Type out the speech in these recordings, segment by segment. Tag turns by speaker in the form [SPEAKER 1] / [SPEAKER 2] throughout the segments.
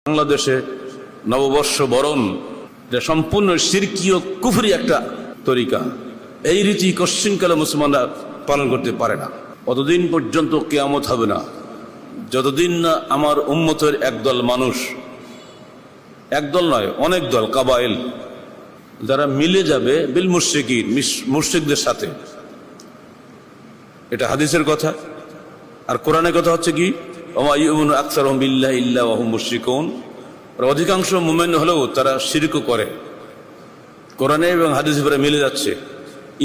[SPEAKER 1] বাংলাদেশে নববর্ষ বরণ যে সম্পূর্ণ শিরকি ও কুফরি একটা তরিকা, এই রীতি কশ্চিনকালে মুসলমানরা পালন করতে পারে না। অতদিন পর্যন্ত কিয়ামত হবে না যতদিন না আমার উম্মতের একদল মানুষ, একদল নয় অনেক দল, কাবাইল, যারা মিলে যাবে বিল মুশরিকিন, মুশরিকদের সাথে। এটা হাদিসের কথা। আর কোরআনের কথা হচ্ছে কি, ওমা ইউমিনু আকসারুহুম বিল্লাহি ইল্লা ওয়া হুম মুশরিকুন। অধিকাংশ মুমিন হলেও তারা শিরক করে। কোরআনে এবং হাদিসে পরে মিলে যাচ্ছে।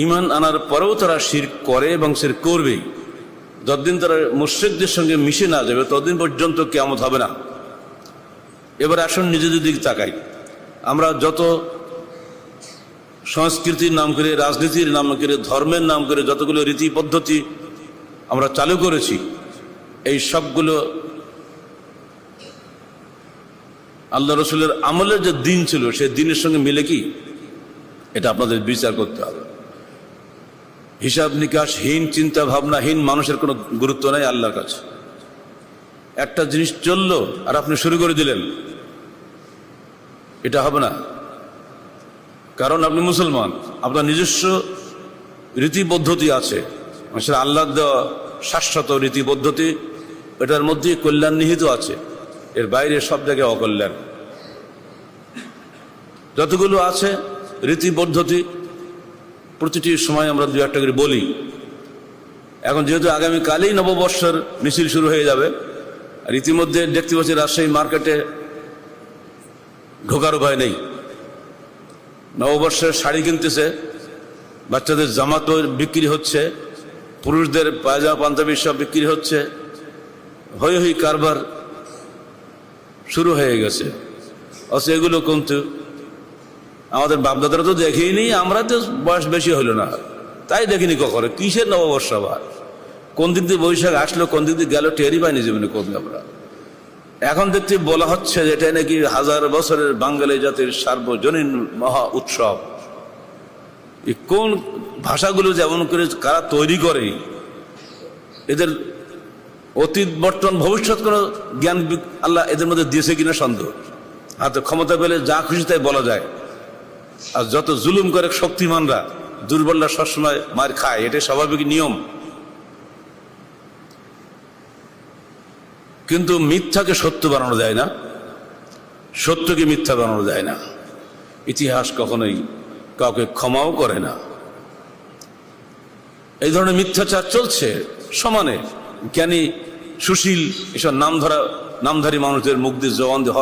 [SPEAKER 1] ঈমান আনার পরেও তারা শিরক করে এবং শিরক করবেই। যতদিন তারা মুশরিকদের সঙ্গে মিশে না যাবে ততদিন পর্যন্ত কিয়ামত হবে না। এবার আসুন নিজেদের দিকে তাকাই। আমরা যত সংস্কৃতির নাম করে, রাজনীতির নাম করে, ধর্মের নাম করে যতগুলো রীতি পদ্ধতি আমরা চালু করেছি, এই সবগুলো আল্লাহ রসুলের আমলের যে দিন ছিল সেই দিনের সঙ্গে মিলে কি, এটা আপনাদের বিচার করতে হবে। হিসাব নিকাশহীন, চিন্তা ভাবনাহীন মানুষের কোনো গুরুত্ব নাই আল্লাহর কাছে। একটা জিনিস চললো আর আপনি শুরু করে দিলেন, এটা হবে না। কারণ আপনি মুসলমান, আপনার নিজস্ব রীতি পদ্ধতি আছে, সেটা আল্লাহর দেওয়া শাশ্বত রীতি পদ্ধতি, এটার মধ্যে কল্যাণ নিহিত আছে। এর বাইরে সব জায়গায় অকল্যাণ। যতগুলো আছে রীতি পদ্ধতি প্রতিটি সময় আমরা দু একটা করে বলি। এখন যেহেতু আগামীকালই নববর্ষের মিছিল শুরু হয়ে যাবে, আর ইতিমধ্যে দেখতে পাচ্ছি রাজশাহী মার্কেটে ঢোকার উপায় নেই। নববর্ষের শাড়ি কিনতেছে, বাচ্চাদের জামা তো বিক্রি হচ্ছে, পুরুষদের পায়জামা পাঞ্জাবি সব বিক্রি হচ্ছে, হই হই কারবার শুরু হয়ে গেছে। অথচ এগুলো কিন্তু আমাদের বাপদাদারা তো দেখেই নি, আমরা তো বয়স বেশি হইল না তাই দেখিনি কখনো। কিসের নববর্ষ আবার, কোন দিক দিয়ে বৈশাখ আসলো, কোন দিক দিয়ে গেল টেরই পাইনি জীবনে কোন আমরা। এখন দেখতে বলা হচ্ছে যে এটা নাকি 1000 বছরের বাঙালি জাতির সার্বজনীন মহা উৎসব। কোন ভাষাগুলো যেমন করে কারা তৈরি করে, এদের অতীত বর্তমান ভবিষ্যৎ কোনো জ্ঞান আল্লাহ এদের মধ্যে দিয়েছে কিনা সন্দেহ। হাতে ক্ষমতা পেলে যা খুশি তাই বলা যায়। আর যত জুলুম করে শক্তিমানরা, দুর্বলরা সবসময় মার খায়, এটাই স্বাভাবিক নিয়ম। কিন্তু মিথ্যাকে সত্য বানানো যায় না, সত্যকে মিথ্যা বানানো যায় না। ইতিহাস কখনোই কাউকে ক্ষমাও করে না। এই ধরনের মিথ্যাচার চলছে সমানে। জ্ঞানী, সুশীল, এসব নামধারী মানুষদের মুখ দিয়ে জবান দেওয়া